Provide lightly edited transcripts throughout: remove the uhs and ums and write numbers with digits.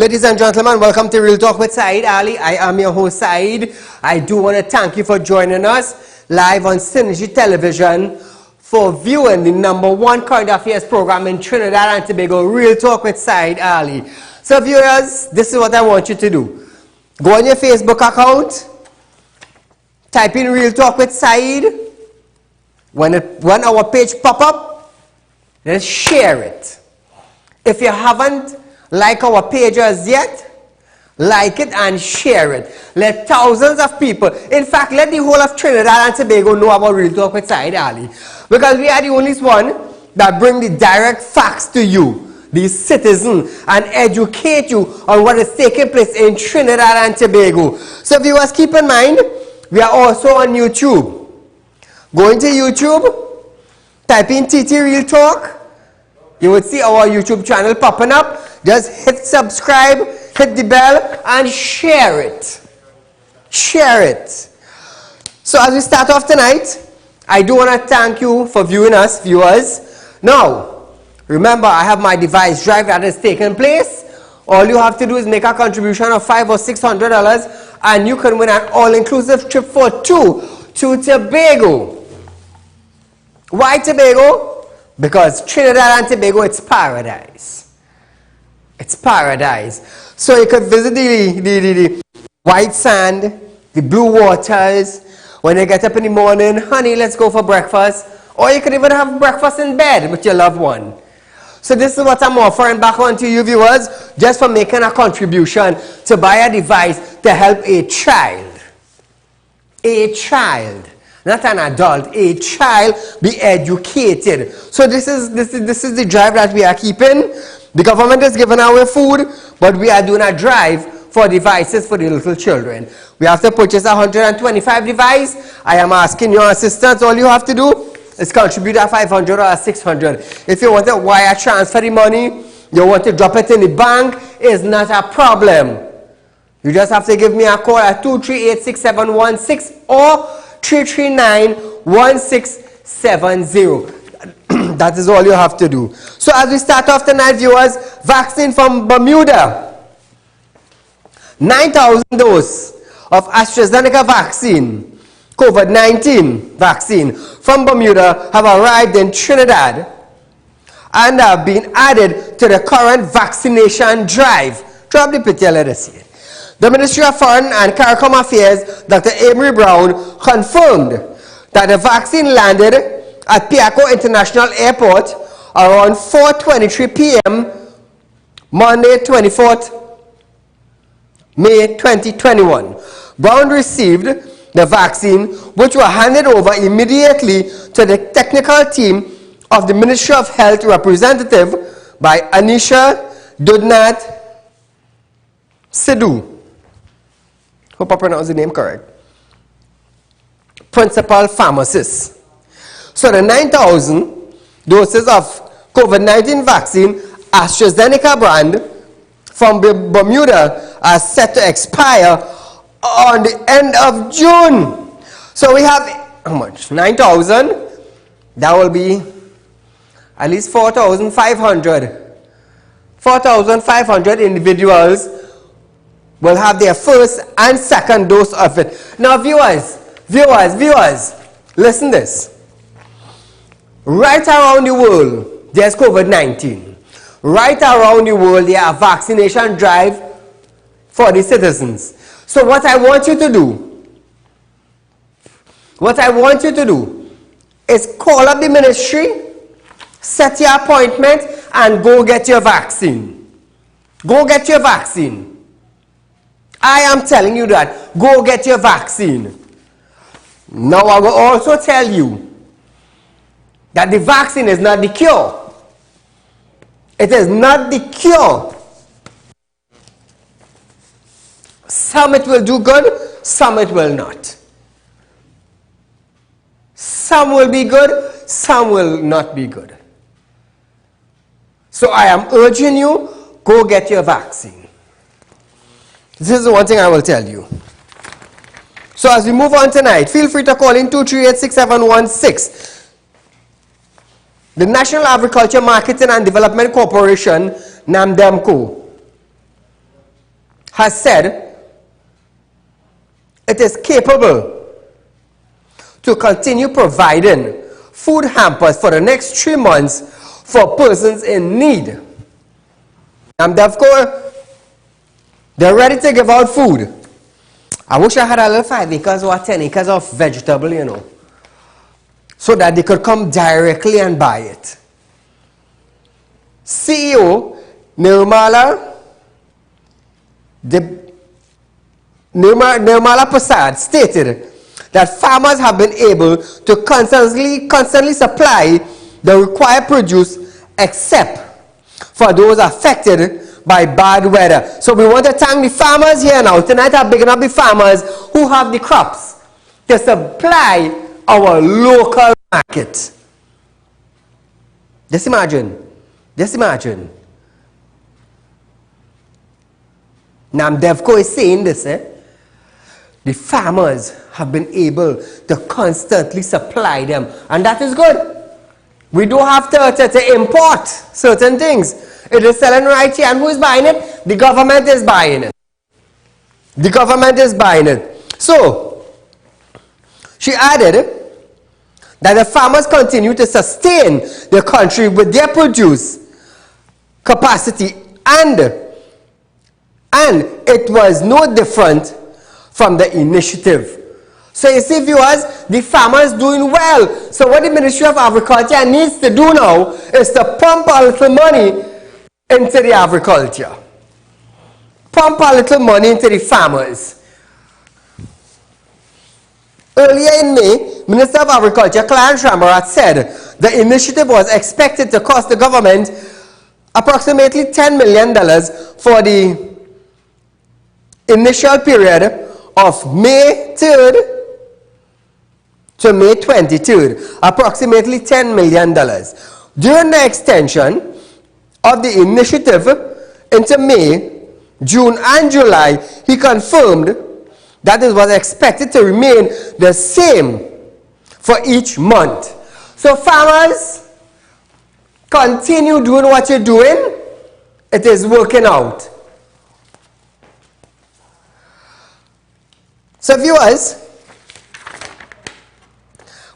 Ladies and gentlemen, welcome to Real Talk with Saieed Ali. I am your host, Saieed. I do want to thank you for joining us live on Synergy Television for viewing the #1 current affairs program in Trinidad and Tobago, Real Talk with Saieed Ali. So viewers, this is what I want you to do. Go on your Facebook account, type in Real Talk with Saieed. When our page pop up, then share it. If you haven't liked our pages yet, like it and share it. Let thousands of people, in fact, let the whole of Trinidad and Tobago know about Real Talk with Saieed Ali. Because we are the only one that bring the direct facts to you, the citizen, and educate you on what is taking place in Trinidad and Tobago. So viewers, keep in mind, we are also on YouTube. Go into YouTube, type in TT Real Talk. You will see our YouTube channel popping up. Just hit subscribe, hit the bell, and share it. Share it. So as we start off tonight, I do want to thank you for viewing us, viewers. Now, remember, I have my device drive that is taking place. All you have to do is make a contribution of $500 or $600, and you can win an all-inclusive trip for two to Tobago. Why Tobago? Because Trinidad and Tobago, it's paradise. It's paradise. So you could visit the white sand, the blue waters. When you get up in the morning, honey, let's go for breakfast. Or you could even have breakfast in bed with your loved one. So this is what I'm offering back on to you viewers, just for making a contribution to buy a device to help a child. A child. Not an adult, a child be educated. So this is the drive that we are keeping. The government is giving away food, but we are doing a drive for devices for the little children. We have to purchase 125 devices. I am asking your assistance. All you have to do is contribute at $500 or $600. If you want to wire transfer the money, you want to drop it in the bank, it's not a problem. You just have to give me a call at 238-6716 or 339-1670. That is all you have to do. So as we start off tonight, viewers, vaccine from Bermuda. 9,000 doses of AstraZeneca vaccine, COVID-19 vaccine from Bermuda have arrived in Trinidad and have been added to the current vaccination drive. Drop the picture, let us see it. The Ministry of Foreign and CARICOM Affairs, Dr. Amory Brown, confirmed that the vaccine landed at Piaco International Airport around 4:23 p.m. Monday, 24th May 2021. Brown received the vaccine, which were handed over immediately to the technical team of the Ministry of Health representative by Anisha Dudnat Sidhu. Hope I pronounced the name correct. Principal pharmacist. So the 9,000 doses of COVID-19 vaccine, AstraZeneca brand, from Bermuda are set to expire on the end of June. So we have, how much? 9,000. That will be at least 4,500. 4,500 individuals will have their first and second dose of it. Now viewers, listen this. Right around the world, there's COVID-19. Right around the world, there are vaccination drive for the citizens. So what I want you to do is call up the ministry, set your appointment, and go get your vaccine. Go get your vaccine. I am telling you that. Go get your vaccine. Now I will also tell you that the vaccine is not the cure. It is not the cure. Some it will do good, some it will not. Some will be good, some will not be good. So I am urging you, go get your vaccine. This is the one thing I will tell you. So as we move on tonight, feel free to call in 238-6716. The National Agriculture Marketing and Development Corporation, NAMDEMCO, has said it is capable to continue providing food hampers for the next 3 months for persons in need. And therefore, they're ready to give out food. I wish I had a little 5 acres or 10 acres of vegetable, you know, so that they could come directly and buy it. CEO Nirmala Prasad stated that farmers have been able to constantly supply the required produce except for those affected by bad weather. So we want to thank the farmers here now. Tonight I'm bigging up the farmers who have the crops to supply our local market. Just imagine. Just imagine. Namdevco is saying this, the farmers have been able to constantly supply them, and that is good. We don't have to import certain things. It is selling right here, and who is buying it? The government is buying it. The government is buying it. So, she added that the farmers continue to sustain the country with their produce capacity, and it was no different from the initiative. So you see, viewers, the farmers doing well. So what the Ministry of Agriculture needs to do now is to pump a little money into the agriculture. Pump a little money into the farmers. Earlier in May, Minister of Agriculture Clarence Rambarath said the initiative was expected to cost the government approximately $10 million for the initial period of May 3rd to May 23rd, approximately $10 million. During the extension of the initiative into May, June, and July, he confirmed that it was expected to remain the same for each month. So farmers, continue doing what you're doing. It is working out. So viewers,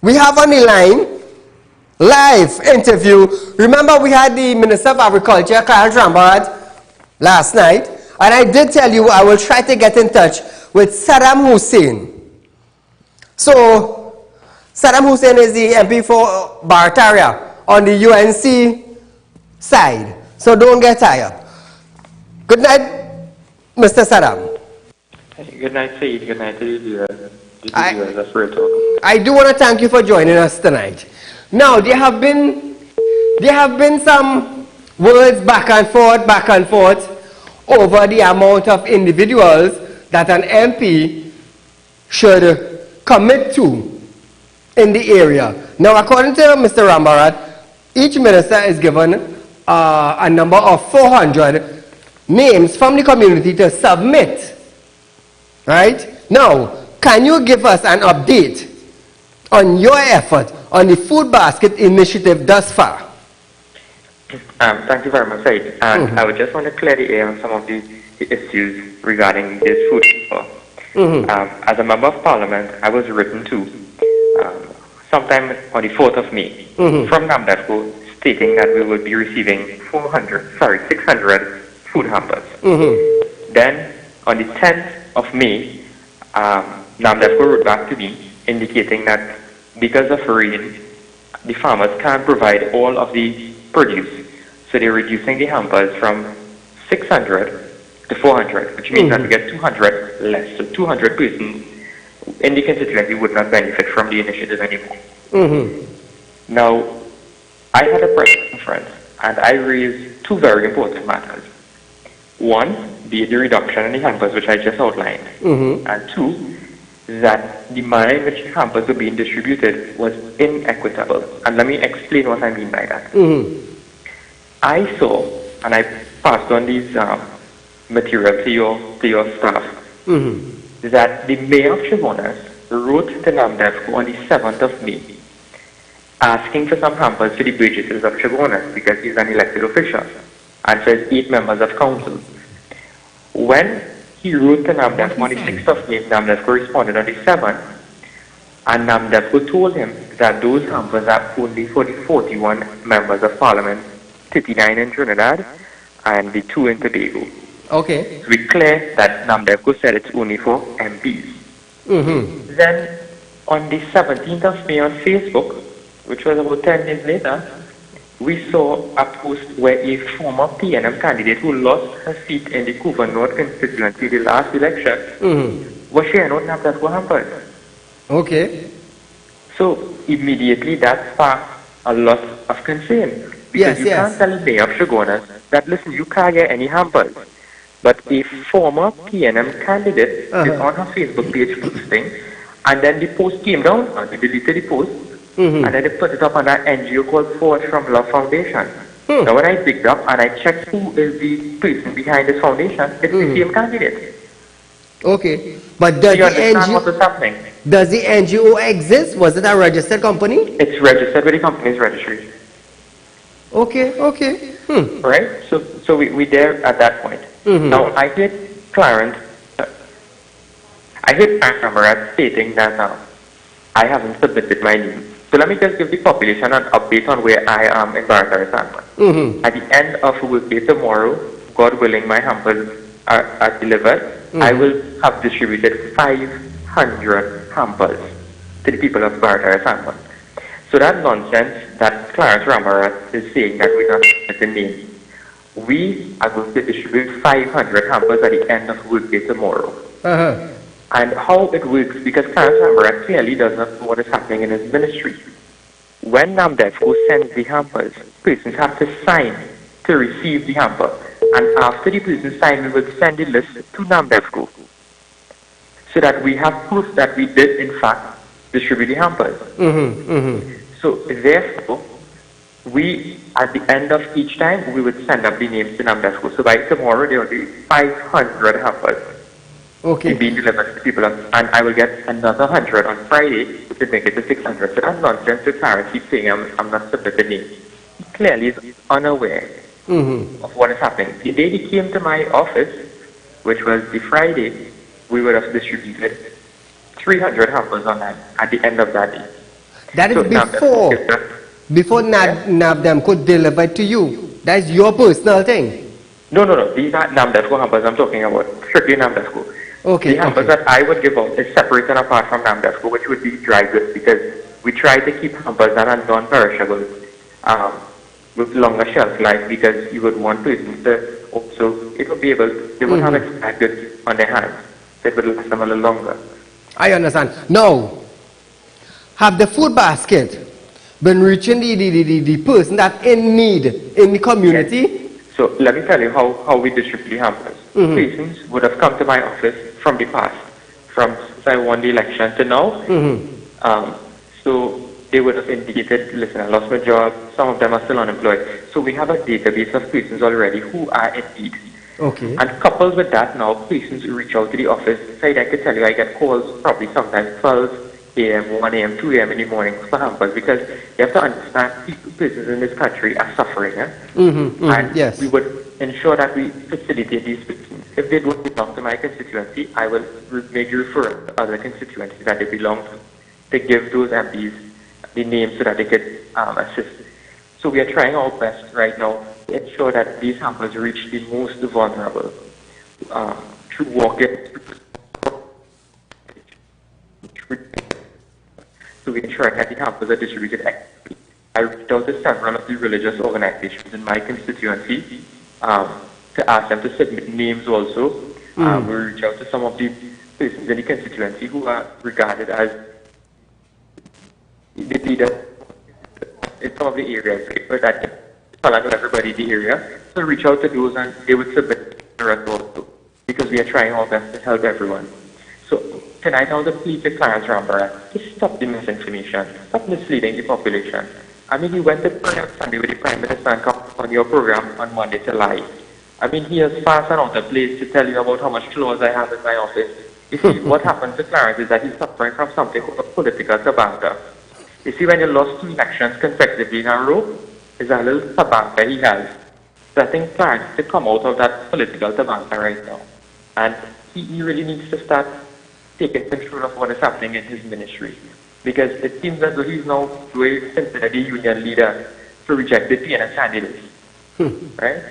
we have on the line live interview. Remember, we had the Minister of Agriculture, Clarence Rambarath, last night, and I did tell you I will try to get in touch with Saddam Hussein. So, Saddam Hussein is the MP for Barataria on the UNC side. So don't get tired. Good night, Mr. Saddam. Good night, Saeed. Good night to you, viewers. That's Real Talk. I do want to thank you for joining us tonight. Now, there have been some words back and forth over the amount of individuals that an MP should commit to in the area. Now, according to Mr. Rambarath, each minister is given a number of 400 names from the community to submit. Right? Now, can you give us an update on your effort on the food basket initiative thus far? Thank you very much, Said. And I would just want to clear the air on some of the issues regarding this food. As a member of parliament, I was written to sometime on the 4th of May from NAMDEFCO stating that we would be receiving 600 food hampers. Then on the 10th of May, NAMDEFCO wrote back to me indicating that because of rain, the farmers can't provide all of the produce. So they're reducing the hampers from 600 to 400, which means that we get 200 less. So 200 persons in the constituency would not benefit from the initiative anymore. Now, I had a press conference and I raised two very important matters. One, the reduction in the hampers, which I just outlined. And two, that the manner in which the hampers were being distributed was inequitable. And let me explain what I mean by that. I saw, and I passed on these material to your staff, that the mayor of Chaguanas wrote to NAMDEFCO on the 7th of May asking for some hampers for the Burgesses of Chaguanas because he's an elected official and for his 8 members of council. When He wrote to Namdef on the 6th of May. Namdef responded on the 7th. And Namdef told him that those hampers are only for the 41 members of parliament, 39 in Trinidad and the 2 in Tobago. Okay. So we clear that Namdef said it's only for MPs. Then on the 17th of May on Facebook, which was about 10 days later, we saw a post where a former PNM candidate who lost her seat in the Couva North constituency the last election was sharing out Namdef hampers. Okay. So immediately that sparked a lot of concern. Because you can't tell the mayor of Shogunas that, listen, you can't get any hampers. But a former PNM candidate is on her Facebook page posting, and then the post came down, and they deleted the post, and then they put it up on an NGO called Forge from Love Foundation. Now when I picked up and I checked who is the person behind this foundation, it's the same candidate. Okay. But does you understand what is happening? Does the NGO exist? Was it a registered company? It's registered with the company's registry. Okay, okay. Right? So we there at that point. Now I heard Clarence Amarat stating that I haven't submitted my name. So let me just give the population an update on where I am in Barataria Sandman. At the end of workday tomorrow, God willing, my hampers are delivered. I will have distributed 500 hampers to the people of Barataria Sandman. So that nonsense that Clarence Amarat is saying that we're not submitting names. We are going to distribute 500 hampers at the end of workday tomorrow. And how it works, because Clarence Amarat clearly does not know what is happening in his ministry. When Namdef sends the hampers, persons have to sign to receive the hamper. And after the person signs, we will send the list to Namdef so that we have proof that we did, in fact, distribute the hampers. So therefore, we, at the end of each time, we would send up the names to Namdef. So by tomorrow, there will be 500 hampers being delivered to people. And I will get another 100 on Friday to make it to 600. So that's nonsense to Clarence keep saying I'm not submitting names. He clearly is unaware of what is happening. The day he came to my office, which was the Friday, we would have distributed 300 hampers on that at the end of that day. That is before Namdef could deliver to you. That's your personal thing. No. These are Namdef hampers I'm talking about. Strictly Namdef. The hampers that I would give out is separate and apart from Namdef, which would be dry goods, because we try to keep hampers that are non-perishable with longer shelf life, because you would want persons to also, it would be able, they would have expired goods on their hands. So it would last them a little longer. I understand. Now, have the food basket been reaching the person that's in need in the community? Yes. So let me tell you how we distribute the hampers. Persons would have come to my office from the past, from since I won the election to now. So they would have indicated, listen, I lost my job. Some of them are still unemployed. So we have a database of persons already who are in need. And coupled with that now, persons reach out to the office. So I could tell you I get calls probably sometimes 12 a.m., 1 a.m., 2 a.m. in the morning for hampers, because you have to understand persons in this country are suffering. And we would ensure that we facilitate these persons. If they don't belong to my constituency, I will make you refer to other constituencies that they belong to give those MPs the names so that they could assist. So we are trying our best right now to ensure that these hampers reach the most vulnerable through walking. So we ensure that the hampers are distributed equitably. I reached out to several of the religious organizations in my constituency to ask them to submit names also. We reach out to some of the persons in the constituency who are regarded as the leader in some of the areas, but that follow everybody in the area. So reach out to those and they would submit the rest also, because we are trying our best to help everyone. So tonight I want to plead to Clarence Amarat to stop the misinformation, stop misleading the population. I mean, he went to prayer Sunday with the Prime Minister and come on your program on Monday to lie. I mean, he has fast and out of place to tell you about how much clothes I have in my office. You see, what happened to Clarence is that he's suffering from something called political tabanca. You see, when you lost 2 elections consecutively in a row, is a little tabanca he has. So I think Clarence to come out of that political tabanca right now and he really needs to start taking control of what is happening in his ministry. Because it seems as though he's now considered the union leader to reject the PNS candidates. Right?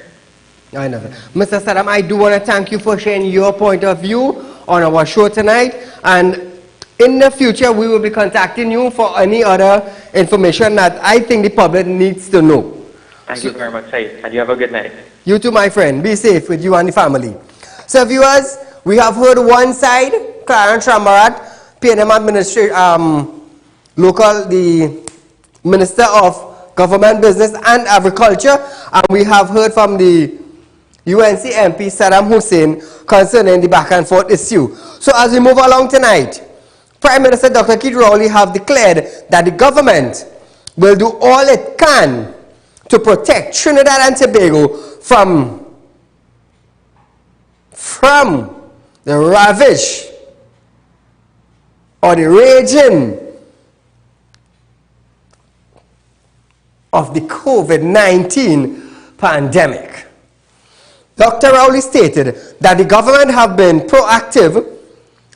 I know. Mr. Saddam, I do want to thank you for sharing your point of view on our show tonight. And in the future, we will be contacting you for any other information that I think the public needs to know. Thank you very much, Saeed. And you have a good night. You too, my friend. Be safe with you and the family. So, viewers, we have heard one side, Clarence Shambarat, PNM the Minister of Government, Business and Agriculture, and we have heard from the UNC MP Saddam Hussein concerning the back and forth issue. So as we move along tonight, Prime Minister Dr. Keith Rowley have declared that the government will do all it can to protect Trinidad and Tobago from the ravage or the raging of the COVID-19 pandemic. Dr. Rowley stated that the government have been proactive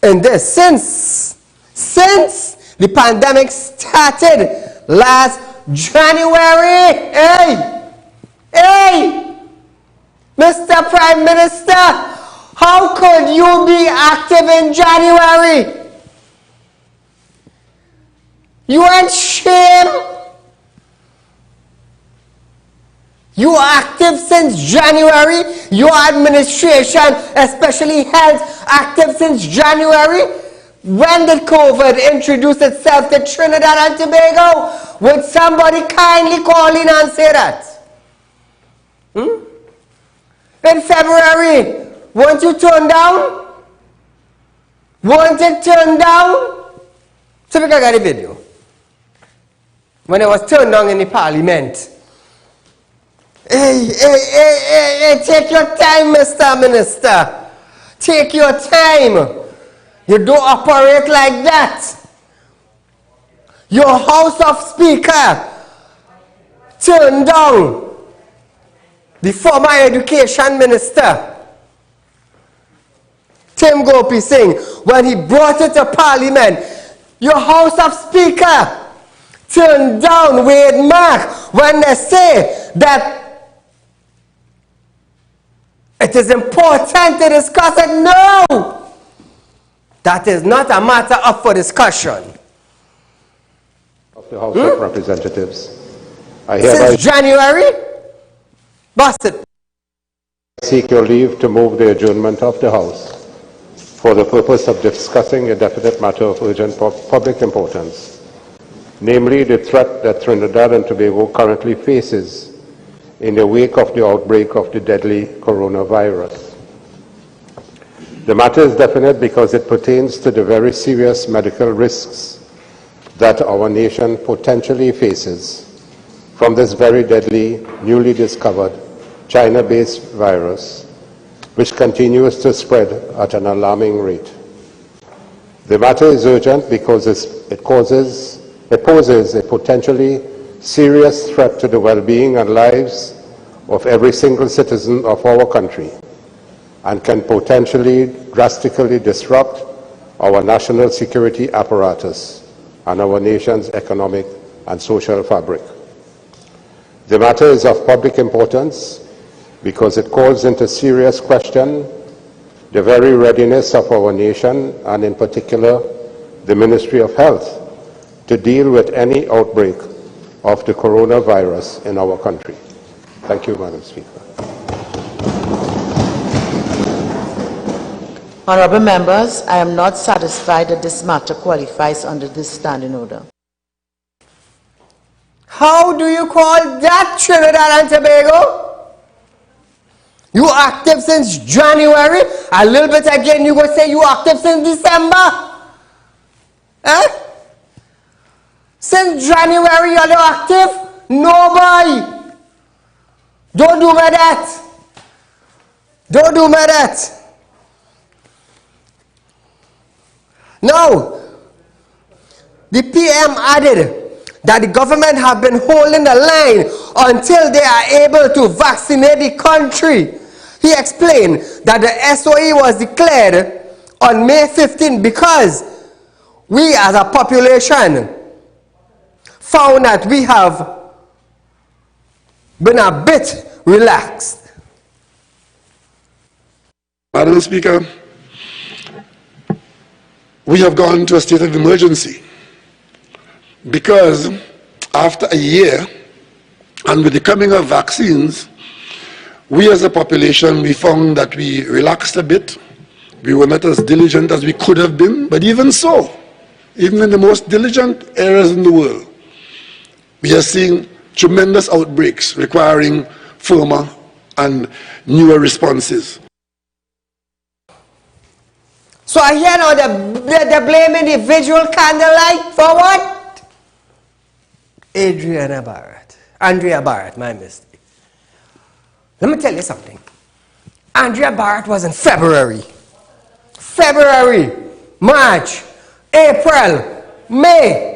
in this since the pandemic started last January. Hey, Mr. Prime Minister, how could you be active in January? You ain't shame. You are active since January. Your administration, especially health, active since January. When did COVID introduce itself to Trinidad and Tobago? Would somebody kindly call in and say that? In February, weren't you turned down? Weren't it turned down? So we can get a video. When it was turned down in the parliament. Hey, take your time, Mr. Minister. Take your time. You don't operate like that. Your House of Speaker turned down the former Education Minister, Tim Gopi Singh, when he brought it to Parliament. Your House of Speaker turned down Wade Mark when they say that it is important to discuss it. No! That is not a matter up for discussion. Of the House of Representatives. I hereby Since January? Bust it. seek your leave to move the adjournment of the House for the purpose of discussing a definite matter of urgent public importance, namely the threat that Trinidad and Tobago currently faces in the wake of the outbreak of the deadly coronavirus. The matter is definite because it pertains to the very serious medical risks that our nation potentially faces from this very deadly, newly discovered China-based virus, which continues to spread at an alarming rate. The matter is urgent because it poses a potentially serious threat to the well-being and lives of every single citizen of our country and can potentially drastically disrupt our national security apparatus and our nation's economic and social fabric. The matter is of public importance because it calls into serious question the very readiness of our nation and in particular the Ministry of Health to deal with any outbreak of the coronavirus in our country. Thank you, Madam Speaker. Honourable members, I am not satisfied that this matter qualifies under this standing order. How do you call that Trinidad and Tobago? You active since January? A little bit again, you go say you active since December? Eh? Since January you're not active? No, boy. Don't do me that. Don't do me that. Now, the PM added that the government have been holding the line until they are able to vaccinate the country. He explained that the SOE was declared on May 15 because we as a population found that we have been a bit relaxed. Madam Speaker, we have gone to a state of emergency because after a year and with the coming of vaccines, we as a population, we found that we relaxed a bit. We were not as diligent as we could have been, but even so, even in the most diligent areas in the world, we are seeing tremendous outbreaks requiring firmer and newer responses. So I hear now they're blaming the visual candlelight for what? Andrea Barrett, my mistake. Let me tell you something. Andrea Barrett was in February, March, April, May.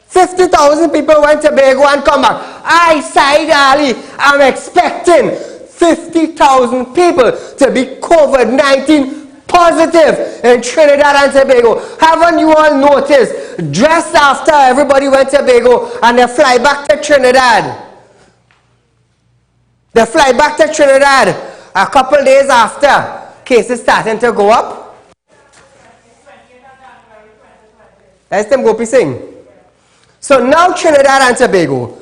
50,000 people went to Tobago and come back. I, Saieed Ali, am expecting 50,000 people to be COVID-19 positive in Trinidad and Tobago. Haven't you all noticed, just after everybody went to Tobago and they fly back to Trinidad, a couple days after, cases starting to go up? That's them Gopi Singh. So now Trinidad and Tobago,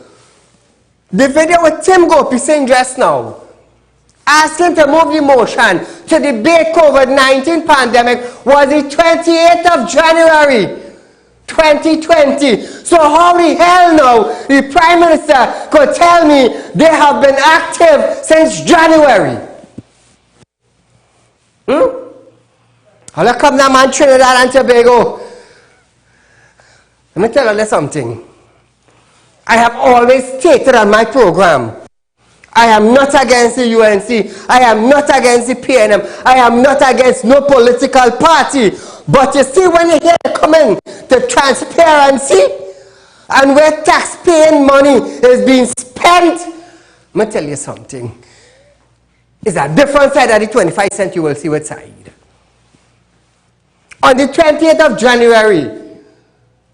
the video with Tim Gopi Singh just now, asking to move the motion to debate COVID-19 pandemic was the 28th of January 2020. So how the hell now the Prime Minister could tell me they have been active since January? How come now man Trinidad and Tobago? Let me tell you something. I have always stated on my program, I am not against the UNC, I am not against the PNM, I am not against no political party. But you see, when you hear coming to transparency and where tax-paying money is being spent, let me tell you something. It's a different side of the 25 cents you will see with Saieed. On the 20th of January,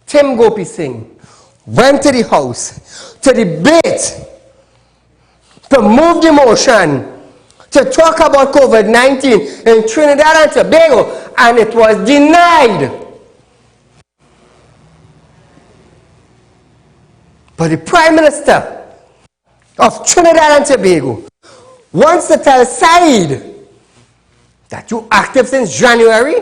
Tim Gopi Singh went to the House to debate, to move the motion, to talk about COVID-19 in Trinidad and Tobago, and it was denied. But the Prime Minister of Trinidad and Tobago wants to tell Saieed that you're active since January,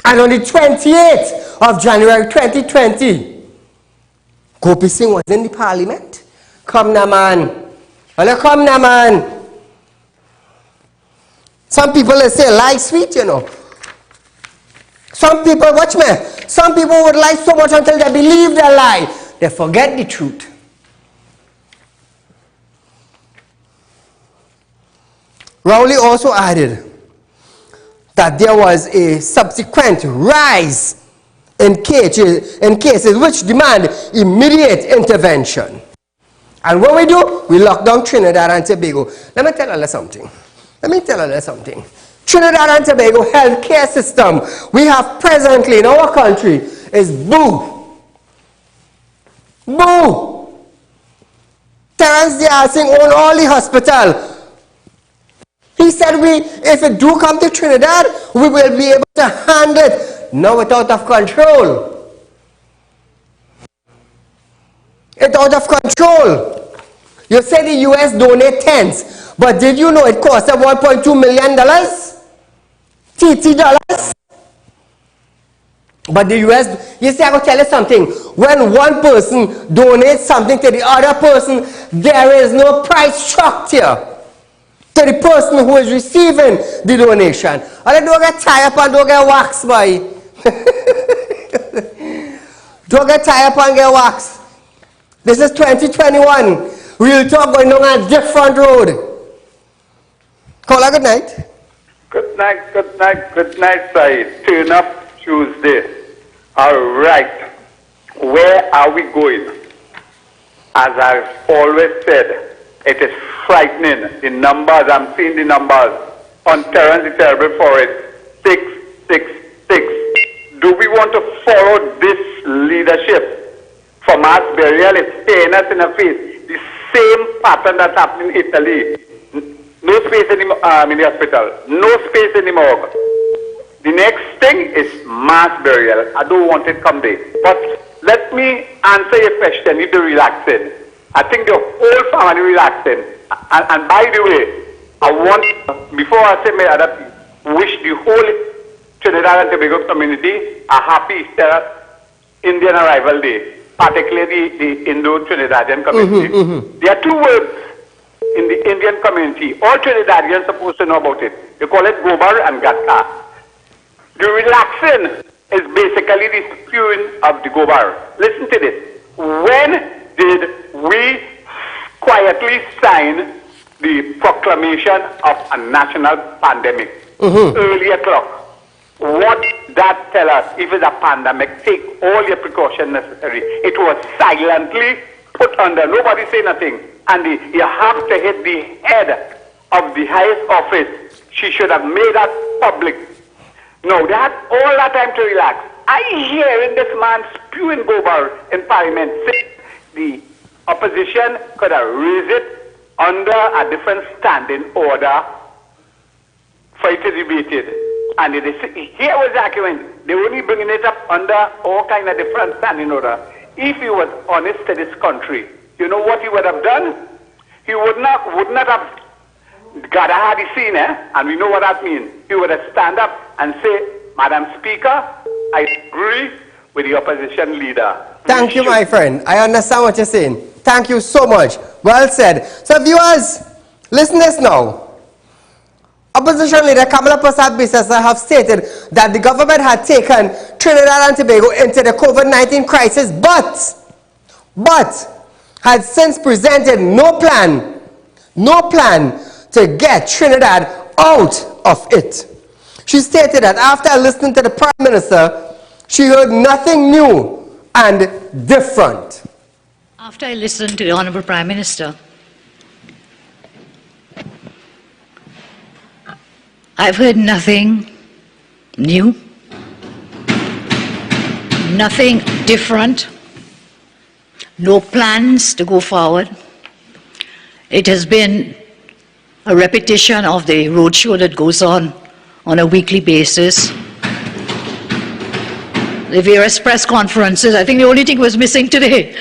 and on the 28th of January 2020, Gopi Singh was in the parliament. Come now, man. Well, come now, man. Some people they say lie sweet, you know. Some people, watch me, some people would lie so much until they believe their lie. They forget the truth. Rowley also added that there was a subsequent rise in cases which demand immediate intervention. And what we do, we lock down Trinidad and Tobago. Let me tell you something. Trinidad and Tobago healthcare system we have presently in our country is boo. Boo. Terence Diasing owned all the hospital. He said if it do come to Trinidad, we will be able to handle it. Now it's out of control. It's out of control. You say the US donate tens, but did you know it cost them $1.2 million? TT dollars? But the US, you see, I'm going to tell you something. When one person donates something to the other person, there is no price structure to the person who is receiving the donation. Or don't get tied up and don't get waxed, boy. Don't get tied up and get waxed. This is 2021. Real talk going on a different road. Caller, good night. Good night, Saieed. Turn up Tuesday. All right. Where are we going? As I've always said, it is frightening. The numbers, I'm seeing the numbers. on Terence the Terrible Forest, 666. Do we want to follow this leadership for mass burial? It's staring us in the face. The same pattern that's happening in Italy. No space in the hospital. No space in the morgue. The next thing is mass burial. I don't want it come there. But let me answer your question. You do relaxing. I think the whole family relaxing. And by the way, I want, before I say my other piece, wish the whole Trinidad and Tobago community a happy Easter Indian arrival day, particularly the Indo-Trinidadian community. There are two words in the Indian community. All Trinidadians are supposed to know about it. They call it gobar and gatka. The relaxing is basically the spewing of the gobar. Listen to this. When did we quietly sign the proclamation of a national pandemic? Early o'clock. What that tell us? If it's a pandemic, take all your precautions necessary. It was silently put under. Nobody say nothing. And you have to hit the head of the highest office. She should have made that public. No, they had all that time to relax. I hearing this man spewing gobar in Parliament saying the opposition could have raised it under a different standing order for it to be debated. And here was the argument. They were only bringing it up under all kind of different standing order. If he was honest to this country, you know what he would have done? He would not have got a hardy scene, and we know what that means. He would have stand up and say, Madam Speaker, I agree with the opposition leader. Thank you, my friend. I understand what you're saying. Thank you so much. Well said. So viewers, listen to this now. Opposition leader Kamala Persad-Bissessar have stated that the government had taken Trinidad and Tobago into the COVID-19 crisis, but had since presented no plan to get Trinidad out of it. She stated that after listening to the Prime Minister, she heard nothing new and different. After I listened to the Honourable Prime Minister, I've heard nothing new, nothing different, no plans to go forward. It has been a repetition of the roadshow that goes on a weekly basis. The various press conferences, I think the only thing was missing today,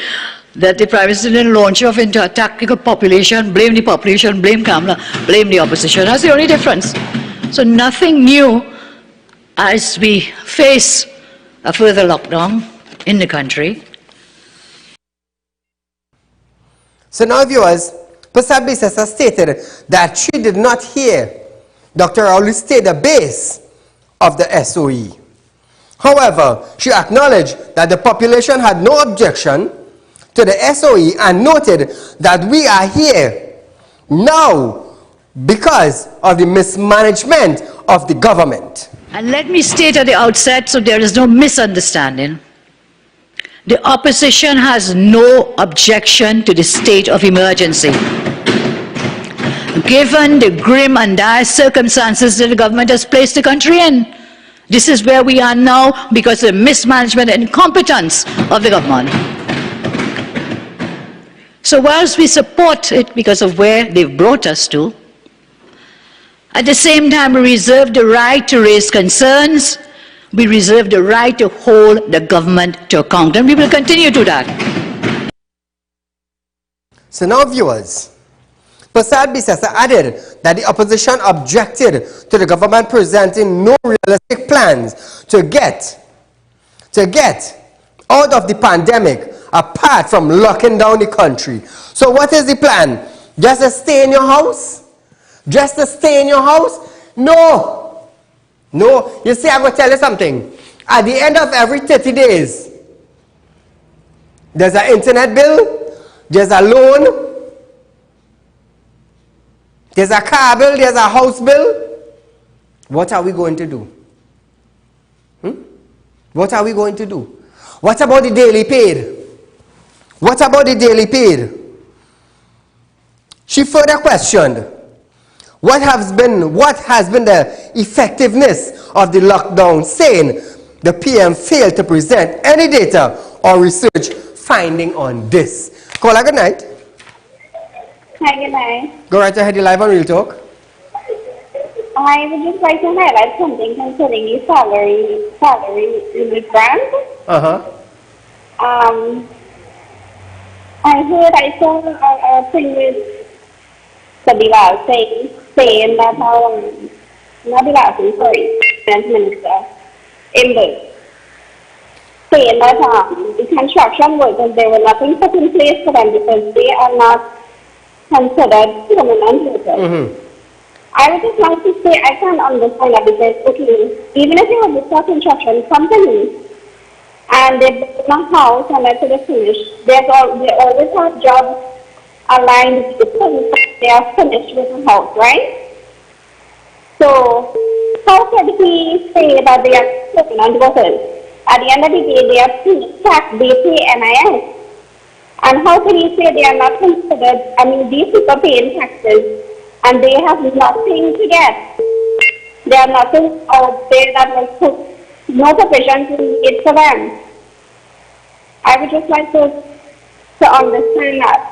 that the Prime Minister didn't launch off into attacking the population, blame Kamala, blame the opposition. That's the only difference. So nothing new as we face a further lockdown in the country. So now viewers, Persad-Bissessar stated that she did not hear Dr. Ali state the base of the SOE. However, she acknowledged that the population had no objection to the SOE and noted that we are here now because of the mismanagement of the government. And let me state at the outset, so there is no misunderstanding, the opposition has no objection to the state of emergency. Given the grim and dire circumstances that the government has placed the country in, this is where we are now because of the mismanagement and incompetence of the government. So whilst we support it because of where they've brought us to, at the same time we reserve the right to raise concerns, we reserve the right to hold the government to account, and we will continue to do that. So now viewers, Persad-Bissessar added that the opposition objected to the government presenting no realistic plans to get out of the pandemic apart from locking down the country. So what is the plan? Just to stay in your house? Just to stay in your house? No. No. You see, I'm going to tell you something. At the end of every 30 days, there's an internet bill, there's a loan, there's a car bill, there's a house bill. What are we going to do? What are we going to do? What about the daily paid? What about the daily paid? She further questioned, What has been the effectiveness of the lockdown, saying the PM failed to present any data or research finding on this. Caller, good night. Hi, good night. Go right ahead, you're live on Real Talk. I would just like to highlight something concerning the salary limit grant. I saw a thing with Sabila saying that Finance Minister Imber, saying that the construction workers, there were nothing put in place for them because they are not considered permanent workers. I would just like to say I can't understand that because, okay, even if you have this construction company and they build a house and that's it finished, they always have jobs aligned with the things they are finished with the house, right? So, how can he say that they are permanent workers? At the end of the day, they are paid tax, they pay NIS. And how can you say they are not considered, I mean, these people paying taxes and they have nothing to get. There are nothing out there that will put no provision to it for them. I would just like to understand that.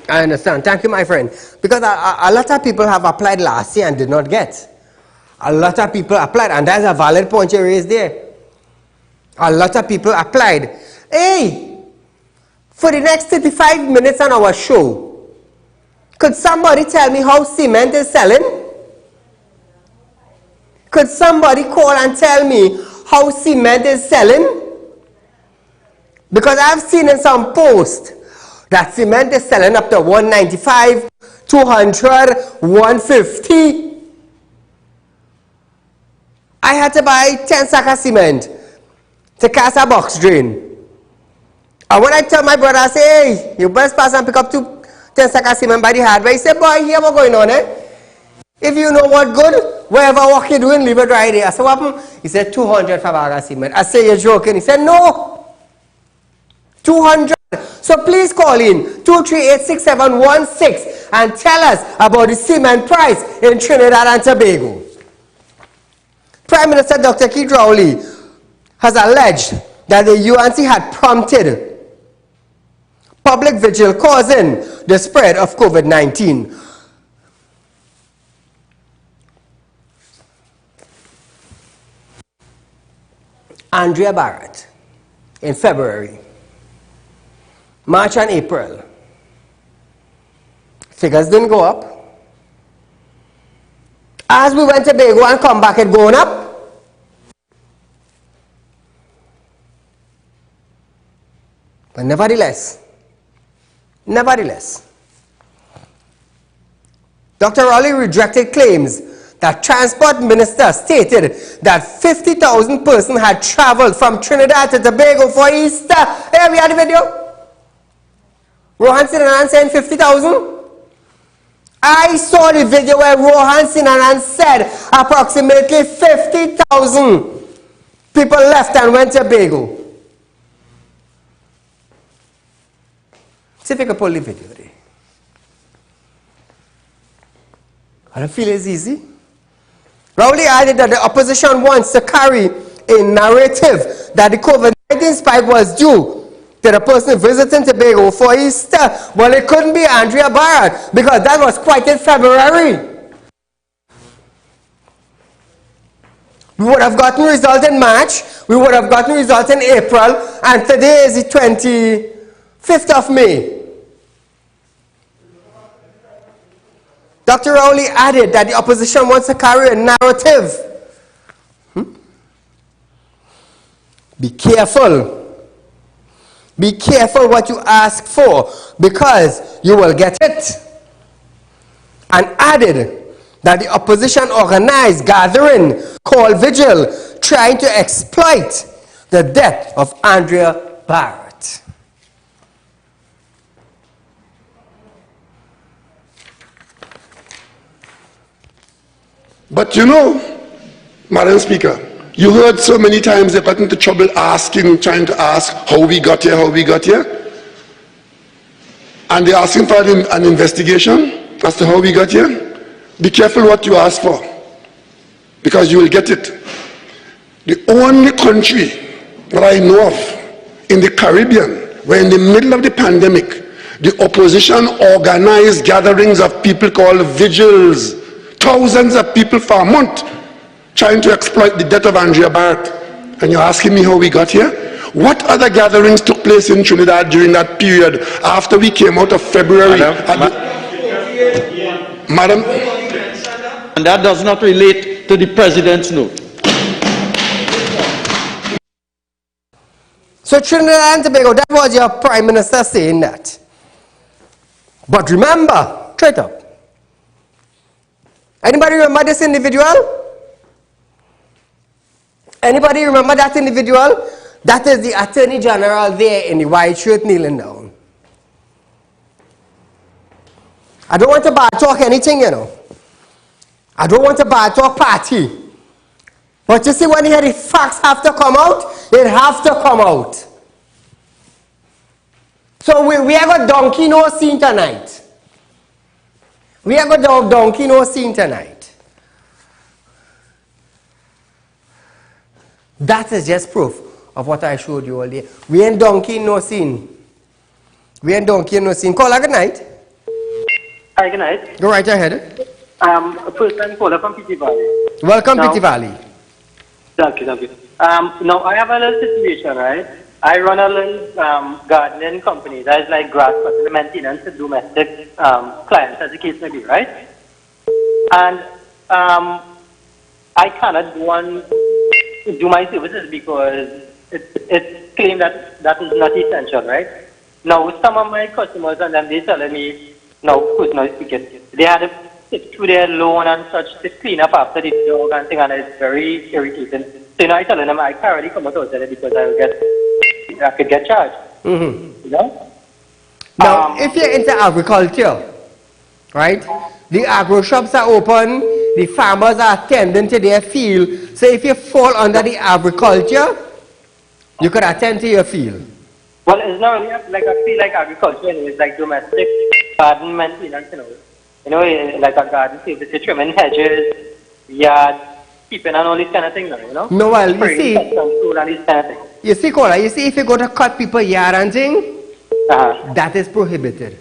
I understand. Thank you, my friend. Because a lot of people have applied last year and did not get. A lot of people applied, and that's a valid point you raised there. A lot of people applied. Hey, for the next 35 minutes on our show, could somebody tell me how cement is selling? Could somebody call and tell me how cement is selling? Because I've seen in some posts that cement is selling up to 195, 200, 150. I had to buy 10 sacks of cement to cast a box drain. And when I tell my brother, I say, hey, you best pass and pick up 10 sacks of cement by the hardware. He said, boy, here what's going on, eh? If you know what good, wherever work you're doing, leave it right there. I said, what happened? He said, 200 for a bag of cement. I said, you're joking. He said, no. 200. So please call in 238-6716 and tell us about the cement price in Trinidad and Tobago. Prime Minister Dr. Saieed Ali has alleged that the UNC had prompted public vigil causing the spread of COVID-19. Andrea Barrett in February, March and April, figures didn't go up. As we went to Tobago and come back, it going up. But nevertheless, Dr. Ali rejected claims that Transport Minister stated that 50,000 persons had traveled from Trinidad to Tobago for Easter. Hey, we had the video. Rohan Sinanan saying 50,000. I saw the video where Rohan Sinanan said approximately 50,000 people left and went to Tobago. See if you can pull the video there. I don't feel it's easy. Rowley added that the opposition wants to carry a narrative that the COVID-19 spike was due to the person visiting Tobago for Easter. Well, it couldn't be Andrea Barrett because that was quite in February. We would have gotten results in March, we would have gotten results in April, and today is the 25th of May. Dr. Rowley added that the opposition wants to carry a narrative. Be careful. Be careful what you ask for because you will get it. And added that the opposition organized gathering called vigil trying to exploit the death of Andrea Barrett. But you know, Madam Speaker, you heard so many times they got into trouble trying to ask how we got here. And they're asking for an investigation as to how we got here. be careful what you ask for, because you will get it. The only country that I know of in the Caribbean where in the middle of the pandemic, the opposition organized gatherings of people called vigils, thousands of people for a month, trying to exploit the death of Andrea Barrett. And you're asking me how we got here? What other gatherings took place in Trinidad during that period after we came out of February? Madam? And that does not relate to the president's note. So Trinidad and Tobago, that was your prime minister saying that. But remember, straight up, anybody remember this individual? Anybody remember that individual? That is the Attorney General there in the white shirt kneeling down. I don't want to bad talk anything, you know. I don't want to bad talk party. But you see, when the facts have to come out, it have to come out. So we have a donkey no scene tonight. We have a donkey no scene tonight. That is just proof of what I showed you all day. We ain't donkey no scene. We ain't donkey no scene. Caller, good night. Hi, good night. Go right ahead. A first-time caller from PT Valley. Welcome, PT Valley. Thank you, thank you. Now, I have a little situation, right? I run a little gardening company that is like grass cutting maintenance to domestic clients, as the case may be, right? And I cannot go and do my services because it's claimed that that is not essential, right? Now, some of my customers, and then they're telling me, now, personally speaking, they had to sit through their loan and such to clean up after the dog and thing, and it's very irritating. So, you know, I telling them I can't really come out of there because I could get charged. Mm-hmm. You know? Now, if you're into agriculture, right, the agro shops are open, the farmers are tending to their field. So if you fall under the agriculture, you could attend to your field. Well, it's not really like I feel like agriculture, it's like domestic garden maintenance, you know, like a garden service, trimming hedges, yard, keeping and all these kind of things, you know? No, well, you see, Caller, you see, if you go to cut people's yard and thing, that is prohibited.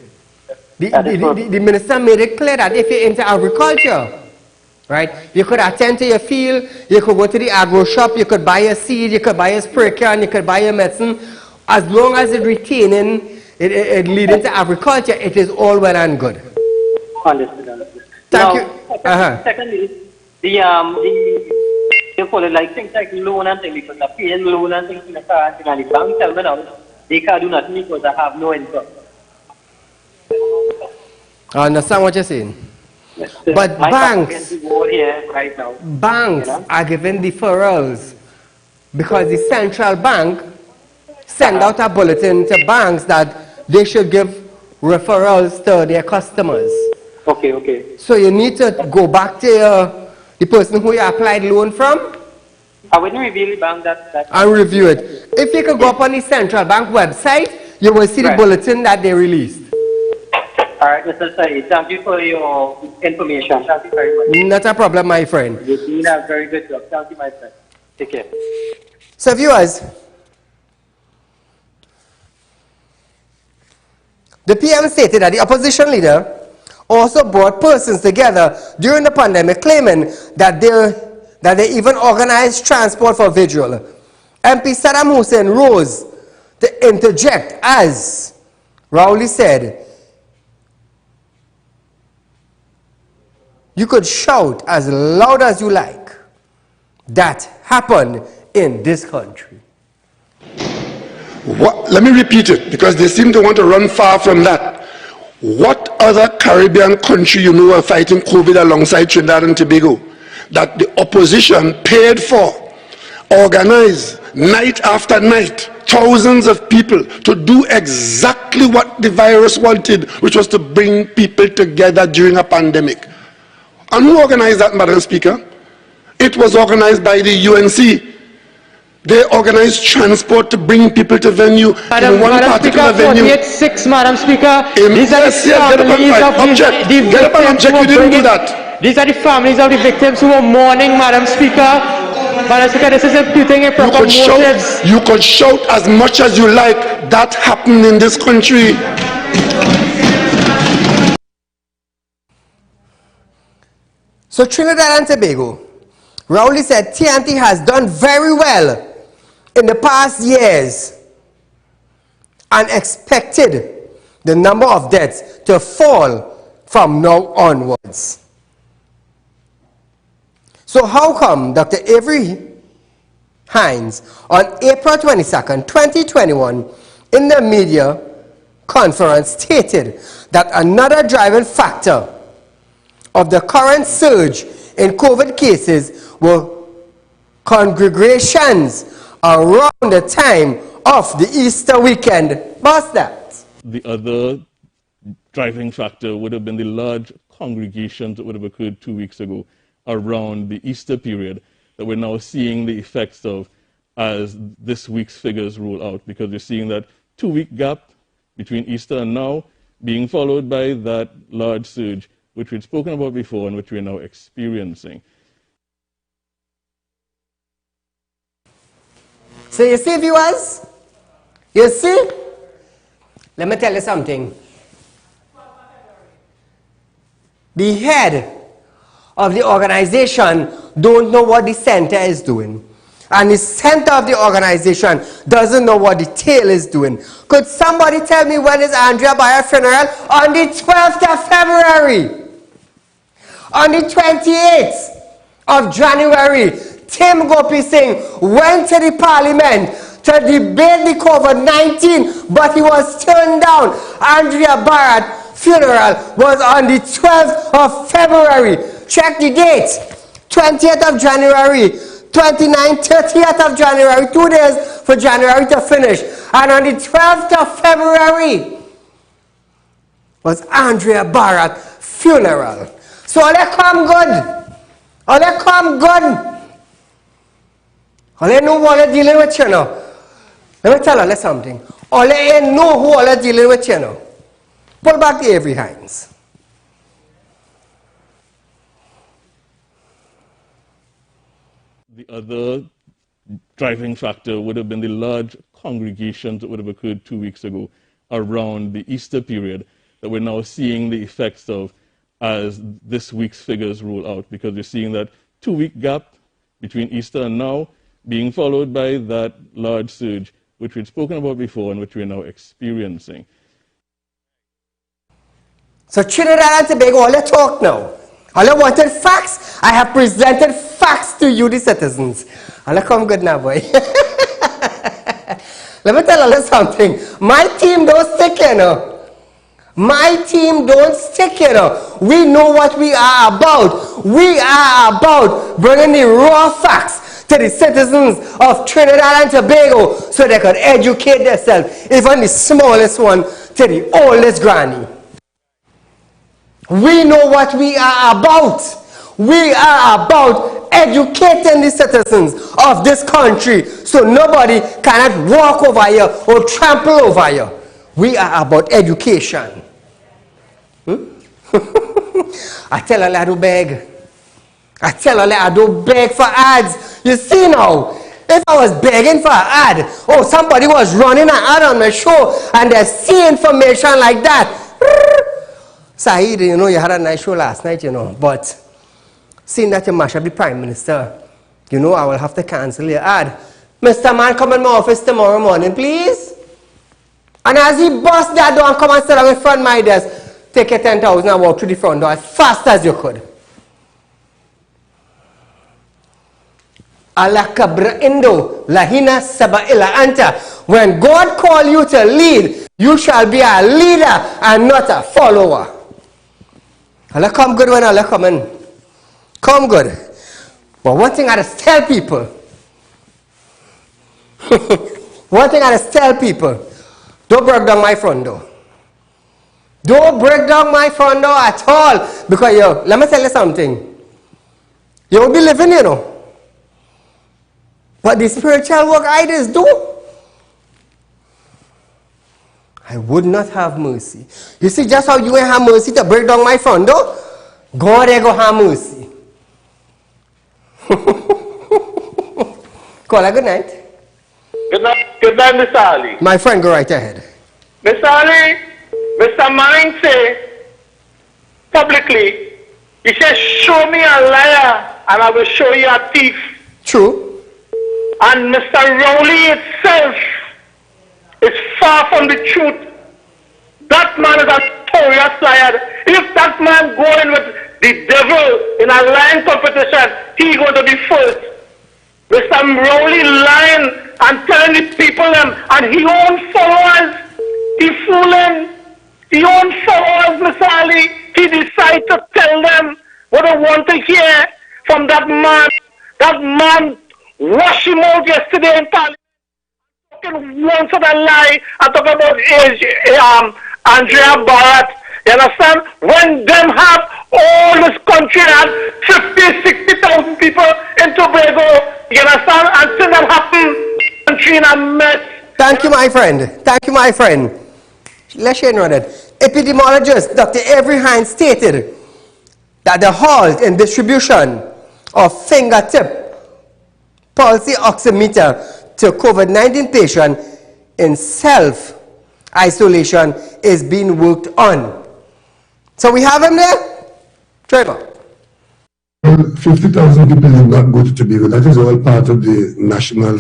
The minister made it clear that if you're into agriculture, right, you could attend to your field, you could go to the agro shop, you could buy a seed, you could buy a spray can, you could buy a medicine. As long as it's retaining, it leading to agriculture, it is all well and good. Understood. Thank you. Secondly, you call it like things like loan and things, because I pay loan and things in the car, and the bank tell me now, they can't do nothing because I have no income. I understand what you're saying. But banks are giving deferrals because the central bank send out a bulletin to banks that they should give referrals to their customers. Okay. So you need to go back to the person who you applied loan from. I wouldn't reveal the bank that and review it. If you could go up on the central bank website, you will see the bulletin that they released. All right, Mr. Saeed, thank you for your information. Thank you very much. Not a problem, my friend. You're doing a very good job. Thank you, my friend. Take care. So, viewers, the PM stated that the opposition leader also brought persons together during the pandemic, claiming that they even organized transport for vigil. MP Saddam Hussein rose to interject as Rowley said, "You could shout as loud as you like. That happened in this country." What, let me repeat it, because they seem to want to run far from that. What other Caribbean country you know are fighting COVID alongside Trinidad and Tobago that the opposition paid for, organized night after night, thousands of people to do exactly what the virus wanted, which was to bring people together during a pandemic? And who organized that, Madam Speaker? It was organized by the UNC. They organized transport to bring people to venue in one particular venue. 48-6, Madam Speaker. Get up and object. You didn't do that. These are the families of the victims who are mourning, Madam Speaker. Madam Speaker, this is imputing improper motives. You could shout as much as you like. That happened in this country. So Trinidad and Tobago, Rowley said TNT has done very well in the past years and expected the number of deaths to fall from now onwards. So how come Dr. Avery Hines on April 22nd, 2021 in the media conference stated that another driving factor of the current surge in COVID cases were congregations around the time of the Easter weekend? What's that? The other driving factor would have been the large congregations that would have occurred 2 weeks ago around the Easter period that we're now seeing the effects of as this week's figures roll out, because we're seeing that 2-week gap between Easter and now being followed by that large surge which we'd spoken about before and which we're now experiencing. So you see, viewers? You see? Let me tell you something. The head of the organization don't know what the center is doing. And the center of the organization doesn't know what the tail is doing. Could somebody tell me when is Andrea Bayer funeral? On the 12th of February. On the 28th of January, Tim Gopi Singh went to the parliament to debate the COVID-19, but he was turned down. Andrea Barrett's funeral was on the 12th of February. Check the date. 20th of January, 29th, 30th of January, 2 days for January to finish. And on the 12th of February was Andrea Barrett's funeral. So all that come good. All that come good. All they know what they're dealing with, you know. Let me tell you something. All they ain't know who all they're dealing with, you know. Pull back the Avery Hines. The other driving factor would have been the large congregations that would have occurred 2 weeks ago around the Easter period that we're now seeing the effects of as this week's figures roll out, because we're seeing that 2-week gap between Easter and now being followed by that large surge which we'd spoken about before and which we're now experiencing. So Trinidad and Tobago, all they talk now. All they wanted facts. I have presented facts to you, the citizens. All they come good now, boy. Let me tell you something. My team don't stick, you know. My team don't stick, you know. We know what we are about. We are about bringing the raw facts to the citizens of Trinidad and Tobago so they can educate themselves, even the smallest one to the oldest granny. We know what we are about. We are about educating the citizens of this country so nobody cannot walk over you or trample over you. We are about education. I tell her I do beg. I tell her I do beg for ads. You see now, if I was begging for an ad, oh, somebody was running an ad on my show and they see information like that. Saeed, you know, you had a nice show last night, you know, but seeing that you mash up the Prime Minister, you know, I will have to cancel your ad. Mr. Man, come in my office tomorrow morning, please. And as he bust that door and come and sit down in front of my desk, take your 10,000 and walk through the front door as fast as you could. Ala kabra indo lahina saba ila anta. When God call you to lead, you shall be a leader and not a follower. Allah come good when Allah come in. Come good. But one thing I just tell people. One thing I just tell people. Don't break down my front door. Don't break down my front door at all. Because yo, let me tell you something. You will be living, you know. But the spiritual work I just do, I would not have mercy. You see just how you ain't have mercy to break down my front door? God go have mercy. Caller, good night. Good night, Mr. Ali. My friend, go right ahead. Mr. Ali, Mr. Manning say publicly, he says, show me a liar and I will show you a thief. True. And Mr. Rowley itself is far from the truth. That man is a notorious liar. If that man going with the devil in a lying competition, he going to be first. Mr. Rowley lying and telling the people them, and he own followers. He fooling. He own followers, Mr. Ali. He decide to tell them what they want to hear from that man. That man washed him out yesterday in Parliament. Talking once of a lie and talking about Andrea Barrett. You understand? When them have all this country had 50, 60,000 people in Tobago, you understand? And see that happen, country in a mess. Thank you, my friend. Thank you, my friend. Let's share on it. Epidemiologist Dr. Avery Hines stated that the halt in distribution of fingertip pulse oximeter to COVID-19 patients in self-isolation is being worked on. So we have him there? Trevor. 50,000 people did not go to Tobago. That is all part of the national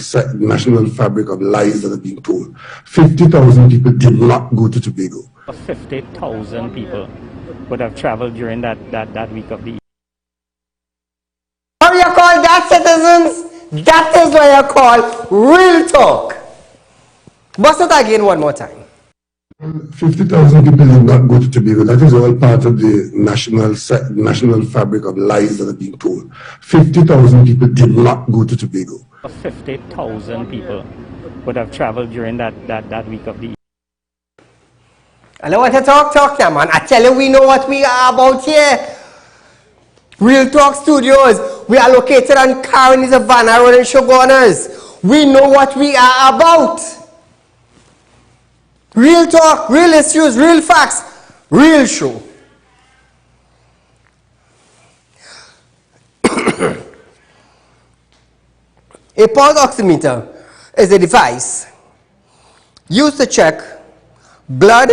fabric of lies that are being told. 50,000 people did not go to Tobago. 50,000 people would have traveled during that week of the... How you call that, citizens? That is what you call real talk. Bust it again one more time. 50,000 people did not go to Tobago. That is all part of the national fabric of lies that are being told. 50,000 people did not go to Tobago. 50,000 people would have traveled during that week of the... I don't want to talk now, man. I tell you, we know what we are about here. Real Talk Studios. We are located on Karen is a Vanna Road in Shoguners. We know what we are about. Real talk, real issues, real facts, real show. A pulse oximeter is a device used to check blood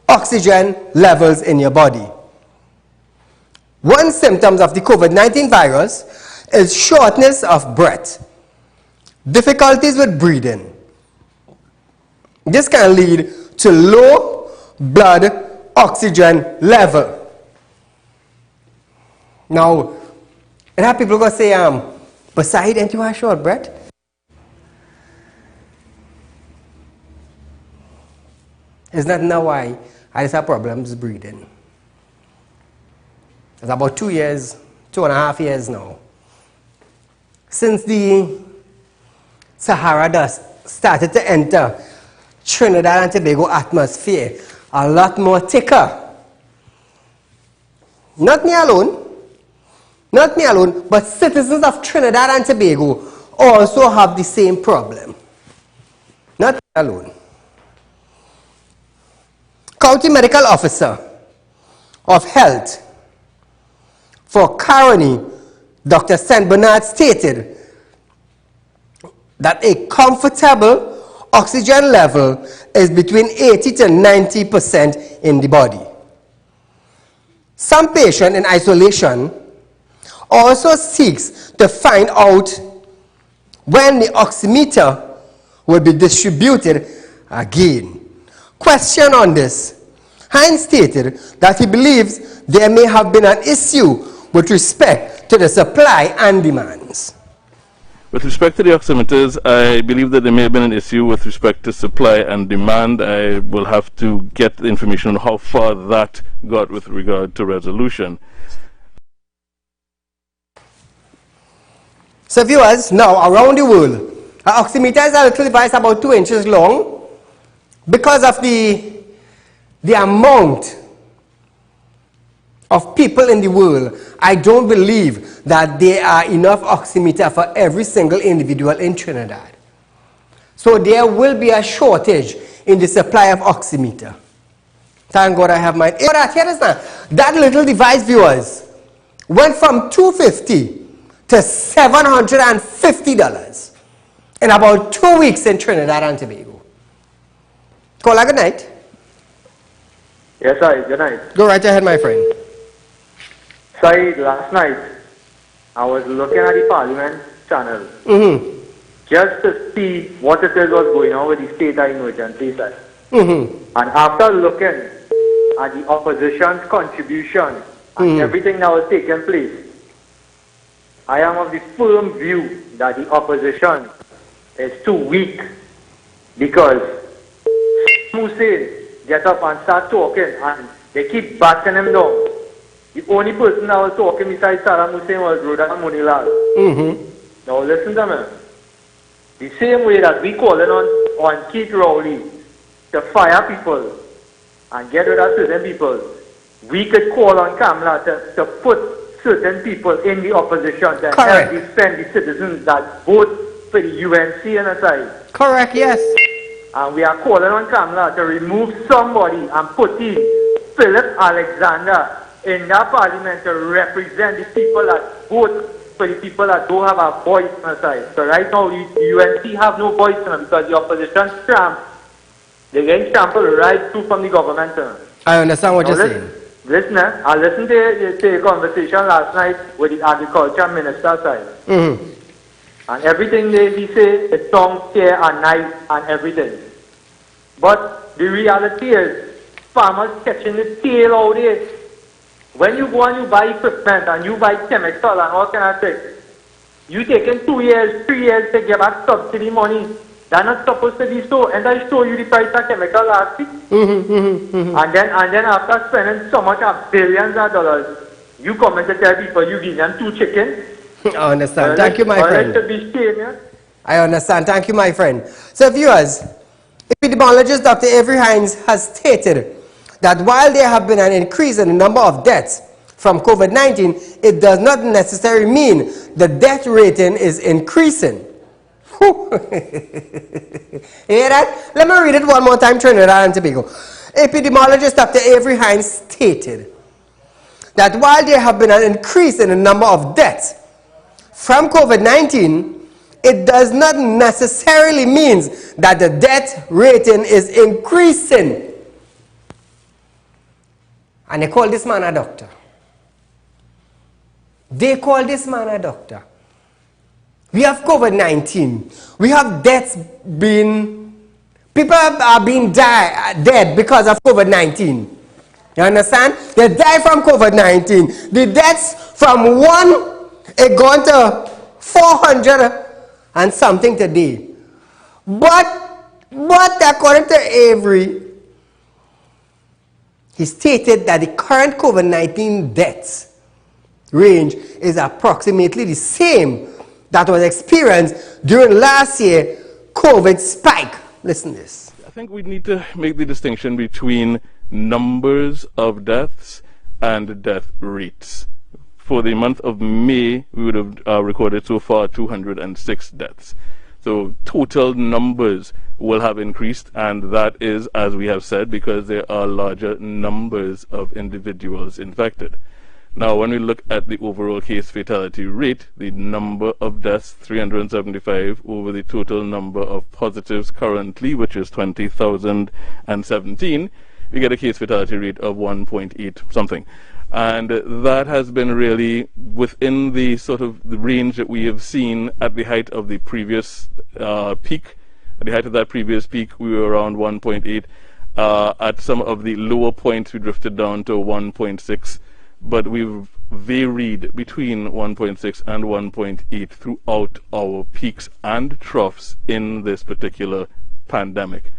oxygen levels in your body. One symptom of the COVID-19 virus is shortness of breath, difficulties with breathing. This can lead to low blood oxygen level. Now, and have people go say, but Saeed, ain't you have short breath? It's not now why I just have problems breathing. It's about 2 years, 2.5 years now, since the Sahara dust started to enter Trinidad and Tobago atmosphere, a lot more thicker. Not me alone, but citizens of Trinidad and Tobago also have the same problem. Not me alone. County Medical Officer of Health for Caroni, Dr. St. Bernard stated that a comfortable oxygen level is between 80 to 90% in the body. Some patient in isolation also seeks to find out when the oximeter will be distributed again. Question on this. Hines stated that he believes there may have been an issue with respect to the supply and demands. With respect to the oximeters, I believe that there may have been an issue with respect to supply and demand. I will have to get the information on how far that got with regard to resolution. So viewers, now around the world, an oximeter is a little device about 2 inches long. Because of the amount of people in the world, I don't believe that there are enough oximeter for every single individual in Trinidad. So there will be a shortage in the supply of oximeter. Thank God I have mine. Here it is now. That little device, viewers, went from $250 to $750 in about 2 weeks in Trinidad and Tobago. Caller, good night. Yes, sir. Good night. Go right ahead, my friend. Saeed, last night, I was looking at the Parliament channel just to see what it is was going on with the state of emergency side. And after looking at the opposition's contribution and everything that was taking place, I am of the firm view that the opposition is too weak, because Hussein get up and start talking and they keep batting him down. The only person that was talking besides Saddam Hussein was Roda Munilal. Now listen to me. The same way that we calling on Keith Rowley to fire people and get rid of certain people, we could call on Kamala to put certain people in the opposition to help defend the citizens that vote for the UNC and aside. Correct, yes. And we are calling on Kamala to remove somebody and put in Philip Alexander in that parliament to represent the people that vote for the people that don't have a voice on the side. So right now, the UNC have no voice on them because the opposition they're getting trampled right through from the government. I understand what you're saying. Listen, I listened to the conversation last night with the agriculture minister side. And everything he say, it sounds fair and nice and everything. But the reality is, farmers catching the tail out there. When you go and you buy equipment and you buy chemical and all kind of things, you taking 2 years, 3 years to get back subsidy money. They're not supposed to be so. And I show you the price of chemical last week. And then after spending so much of billions of dollars, you come and tell people you give them 2 chickens. I understand. Thank you, my friend. I understand. Thank you, my friend. So, viewers, epidemiologist Dr. Avery Hines has stated that while there have been an increase in the number of deaths from COVID-19, it does not necessarily mean the death rating is increasing. You hear that? Let me read it one more time, Trinidad and Tobago. Epidemiologist Dr. Avery Hines stated that while there have been an increase in the number of deaths from COVID-19, it does not necessarily mean that the death rating is increasing. And they call this man a doctor. They call this man a doctor. We have COVID-19. We have deaths being... People are being dead because of COVID-19. You understand? They die from COVID-19. The deaths from one, it gone to 400 and something today. But according to Avery, he stated that the current COVID-19 deaths range is approximately the same that was experienced during last year's COVID spike. Listen to this. I think we need to make the distinction between numbers of deaths and death rates. For the month of May, we would have recorded so far 206 deaths. So total numbers will have increased, and that is, as we have said, because there are larger numbers of individuals infected. Now, when we look at the overall case fatality rate, the number of deaths, 375, over the total number of positives currently, which is 20,017, we get a case fatality rate of 1.8 something. And that has been really within the sort of the range that we have seen at the height of the previous peak. At the height of that previous peak, we were around 1.8. At some of the lower points, we drifted down to 1.6. But we've varied between 1.6 and 1.8 throughout our peaks and troughs in this particular pandemic.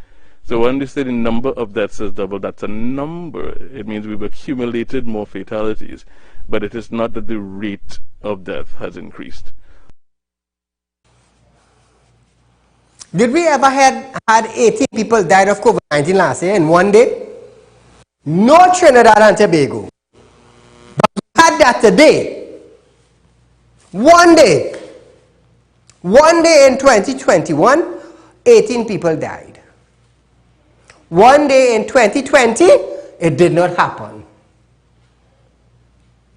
So when we say the number of deaths has doubled, that's a number. It means we've accumulated more fatalities, but it is not that the rate of death has increased. Did we ever had 18 people died of COVID-19 last year in one day? No, Trinidad and Tobago. But we had that today. One day in 2021, 18 people died. One day in 2020, It did not happen.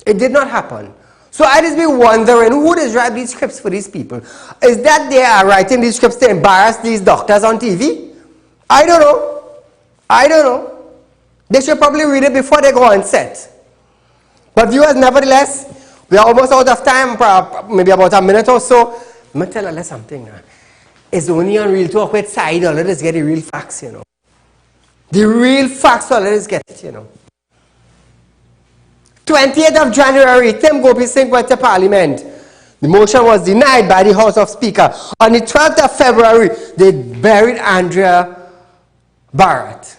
It did not happen. So I just be wondering who does write these scripts for these people. Is that they are writing these scripts to embarrass these doctors on TV? I don't know. I don't know. They should probably read it before they go on set. But viewers, nevertheless, we are almost out of time, maybe about a minute or so. Let me tell you something now. It's only on Real Talk with Saieed Ali. Let us get the real facts, you know. The real facts, so let us get it, you know. 28th of January, Tim Gopi Singh went to Parliament. The motion was denied by the House of Speaker. On the 12th of February, they buried Andrea Barrett.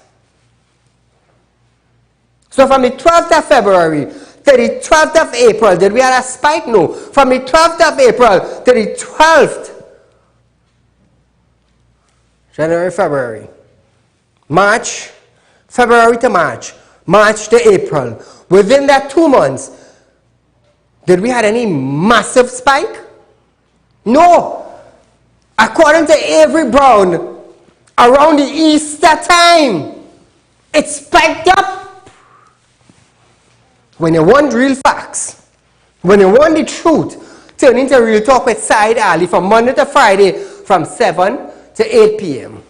So from the 12th of February to the 12th of April, did we have a spike? No. From the 12th of April to the 12th, January, February, March, February to March, March to April. Within that 2 months, did we have any massive spike? No. According to Avery Brown, around the Easter time, it spiked up. When you want real facts, when you want the truth, turn into Real Talk with Saieed Ali from Monday to Friday from 7 to 8 p.m.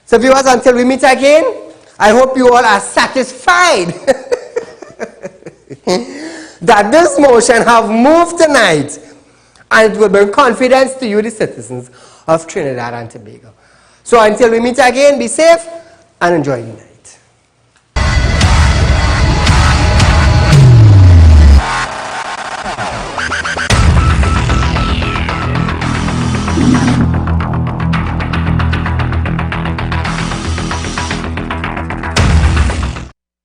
So viewers, until we meet again, I hope you all are satisfied that this motion have moved tonight and it will bring confidence to you, the citizens of Trinidad and Tobago. So until we meet again, be safe and enjoy the night.